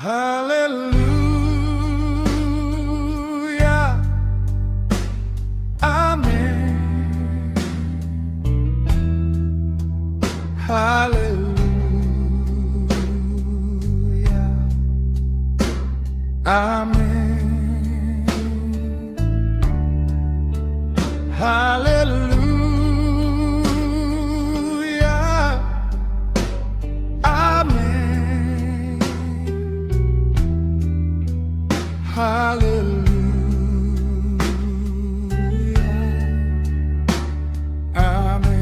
Haleluya, amin. Haleluya, amin. Haleluya, amin. Haleluya, amin.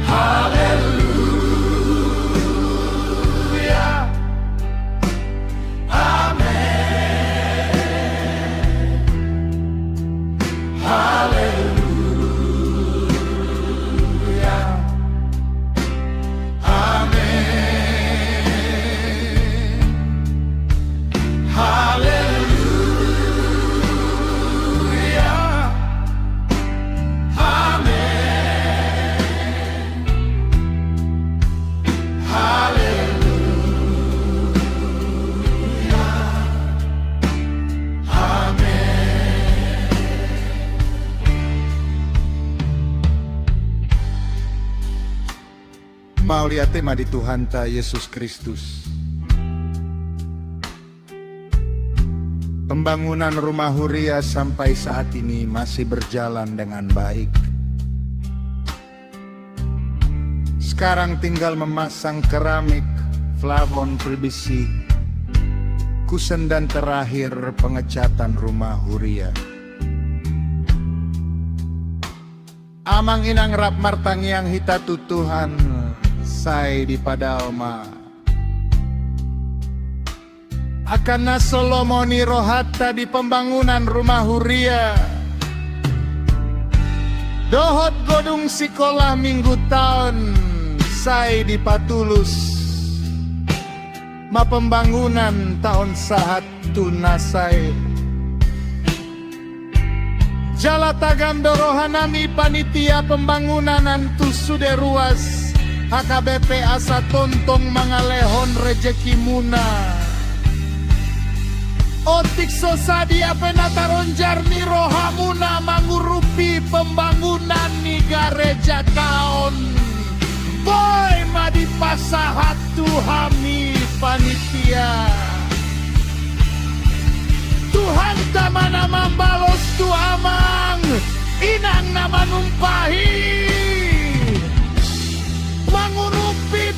Haleluya, amin. Haleluya, amin. Haleluya, amin. Haleluya, amin. Mau lihat tema di Tuhan ta Yesus Kristus. Pembangunan rumah Huria sampai saat ini masih berjalan dengan baik. Sekarang tinggal memasang keramik, plafon PVC, kusen dan terakhir pengecatan rumah Huria. Amang inang rap martang yang hita tutuhan sai di padaoma. Akan Solomoni rohata di pembangunan rumah Huria. Dohot godung sekolah minggu tahun sai di Patulus. Ma pembangunan tahun saat tunasai. Jala tagam dorohanami panitia pembangunan antu sude ruas. HKBP asa tontong mangalehon rejeki muna. Otik sosadia penataron jarni rohamuna mangurupi pembangunan ni gareja tahun. Boy madi pasahat tuhami panitia. Tuhan tamana mambalos tu amang inang nama numpahi.